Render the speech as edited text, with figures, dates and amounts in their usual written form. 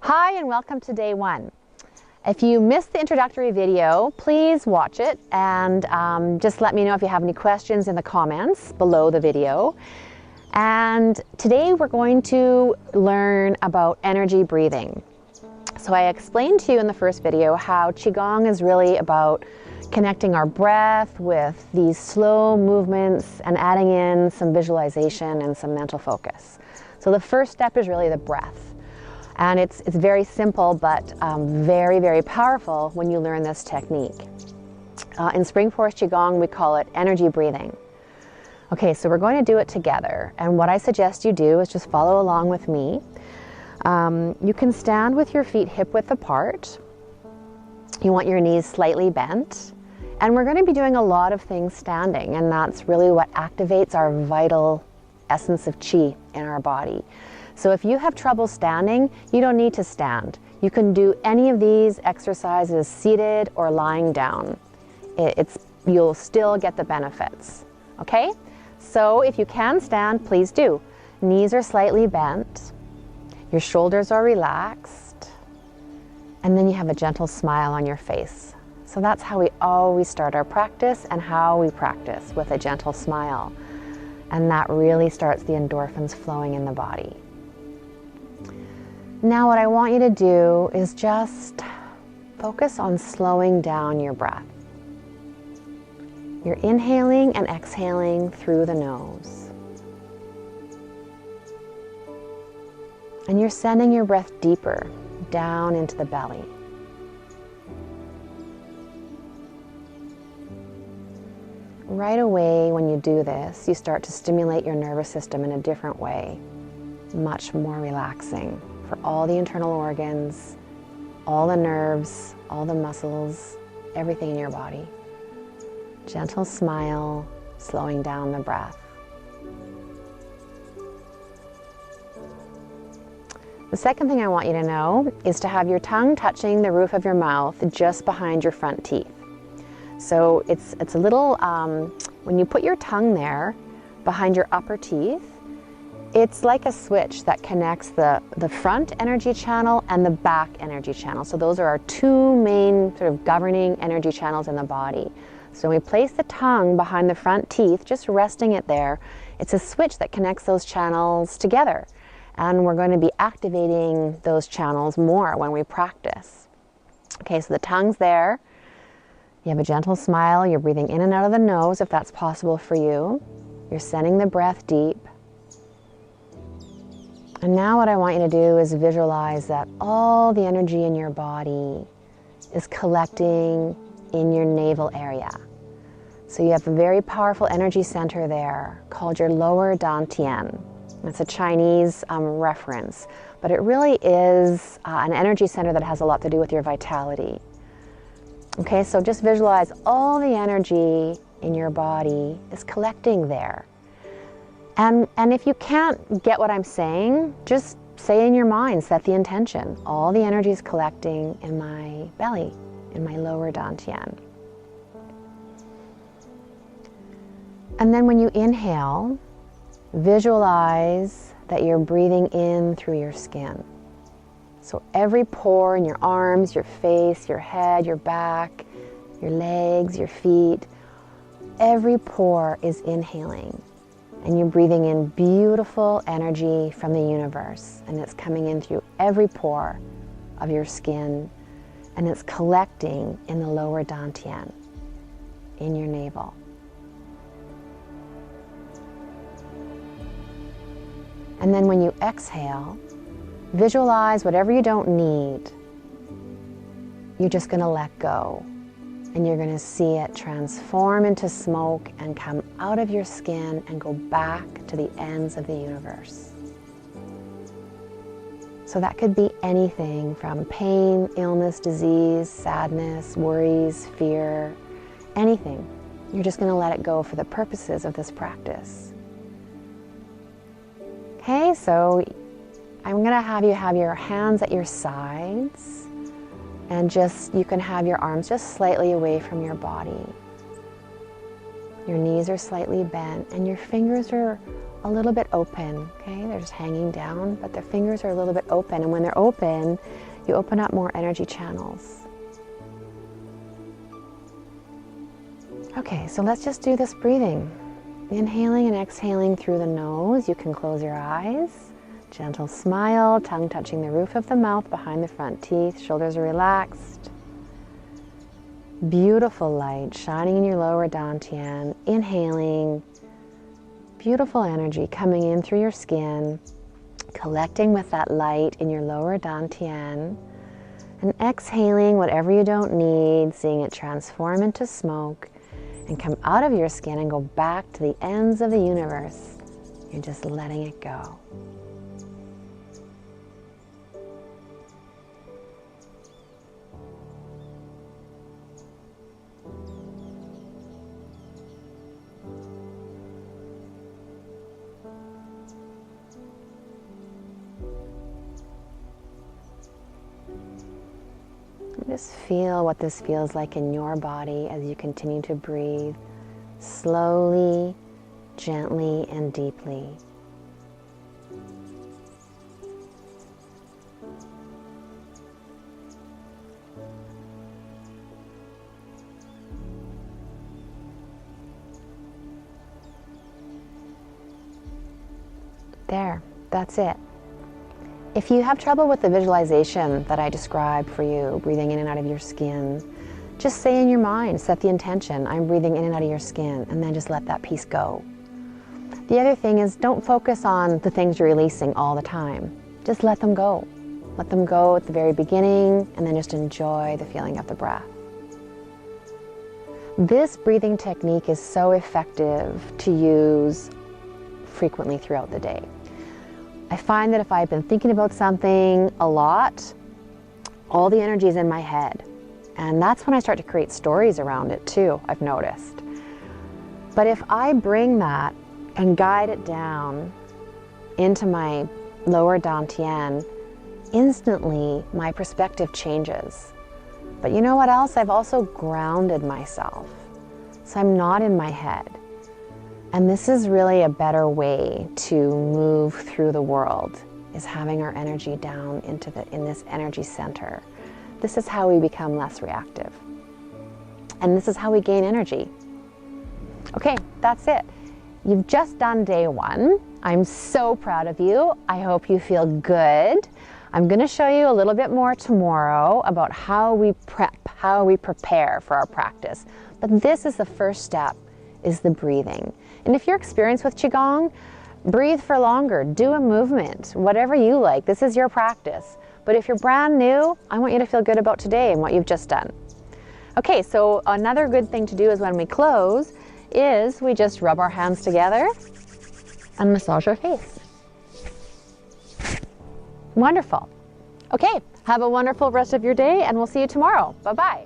Hi and welcome to day one. If you missed the introductory video, please watch it and just let me know if you have any questions in the comments below the video. And today we're going to learn about energy breathing. So I explained to you in the first video how Qigong is really about connecting our breath with these slow movements and adding in some visualization and some mental focus. So the first step is really the breath. And it's very simple, but very, very powerful when you learn this technique. In Spring Forest Qigong, we call it energy breathing. Okay, so we're going to do it together. And what I suggest you do is just follow along with me. You can stand with your feet hip-width apart. You want your knees slightly bent. And we're going to be doing a lot of things standing, and that's really what activates our vital essence of qi in our body. So if you have trouble standing, you don't need to stand. You can do any of these exercises seated or lying down. You'll still get the benefits, okay? So if you can stand, please do. Knees are slightly bent, your shoulders are relaxed, and then you have a gentle smile on your face. So that's how we always start our practice and how we practice, with a gentle smile. And that really starts the endorphins flowing in the body. Now what I want you to do is just focus on slowing down your breath. You're inhaling and exhaling through the nose. And you're sending your breath deeper down into the belly. Right away when you do this, you start to stimulate your nervous system in a different way, much more relaxing for all the internal organs, all the nerves, all the muscles, everything in your body. Gentle smile, slowing down the breath. The second thing I want you to know is to have your tongue touching the roof of your mouth just behind your front teeth. So it's a little, when you put your tongue there behind your upper teeth, it's like a switch that connects the front energy channel and the back energy channel. So those are our two main sort of governing energy channels in the body. So when we place the tongue behind the front teeth, just resting it there, it's a switch that connects those channels together. And we're going to be activating those channels more when we practice. Okay, so the tongue's there. You have a gentle smile. You're breathing in and out of the nose if that's possible for you. You're sending the breath deep. And now what I want you to do is visualize that all the energy in your body is collecting in your navel area. So you have a very powerful energy center there called your lower dantian. It's a Chinese reference, but it really is an energy center that has a lot to do with your vitality. Okay, so just visualize all the energy in your body is collecting there. And if you can't get what I'm saying, just say in your mind, set the intention. All the energy is collecting in my belly, in my lower dantian. And then when you inhale, visualize that you're breathing in through your skin. So every pore in your arms, your face, your head, your back, your legs, your feet, every pore is inhaling. And you're breathing in beautiful energy from the universe. And it's coming in through every pore of your skin. And it's collecting in the lower dantian, in your navel. And then when you exhale, visualize whatever you don't need. You're just going to let go. And you're going to see it transform into smoke and come out of your skin and go back to the ends of the universe. So that could be anything from pain, illness, disease, sadness, worries, fear, anything. You're just going to let it go for the purposes of this practice. Okay, so I'm going to have you have your hands at your sides. And you can have your arms just slightly away from your body. Your knees are slightly bent and your fingers are a little bit open, okay? They're just hanging down, but their fingers are a little bit open. And when they're open, you open up more energy channels. Okay, so let's just do this breathing. Inhaling and exhaling through the nose. You can close your eyes. Gentle smile, tongue touching the roof of the mouth behind the front teeth. Shoulders are relaxed. Beautiful light shining in your lower dantian. Inhaling. Beautiful energy coming in through your skin, collecting with that light in your lower dantian. And exhaling whatever you don't need, seeing it transform into smoke and come out of your skin and go back to the ends of the universe. You're just letting it go. Just feel what this feels like in your body as you continue to breathe slowly, gently, and deeply. There, that's it. If you have trouble with the visualization that I described for you, breathing in and out of your skin, just say in your mind, set the intention, I'm breathing in and out of your skin, and then just let that piece go. The other thing is, don't focus on the things you're releasing all the time. Just let them go. Let them go at the very beginning, and then just enjoy the feeling of the breath. This breathing technique is so effective to use frequently throughout the day. I find that if I've been thinking about something a lot, all the energy is in my head. And that's when I start to create stories around it too, I've noticed. But if I bring that and guide it down into my lower dantian, instantly my perspective changes. But you know what else? I've also grounded myself. So I'm not in my head. And this is really a better way to move through the world, is having our energy down in this energy center. This is how we become less reactive. And this is how we gain energy. Okay, that's it. You've just done day one. I'm so proud of you. I hope you feel good. I'm going to show you a little bit more tomorrow about how we prep, how we prepare for our practice. But this is the first step, is the breathing. And if you're experienced with Qigong, breathe for longer, do a movement, whatever you like. This is your practice. But if you're brand new, I want you to feel good about today and what you've just done. Okay, so another good thing to do is when we close, is we just rub our hands together and massage our face. Wonderful. Okay, have a wonderful rest of your day and we'll see you tomorrow. Bye-bye.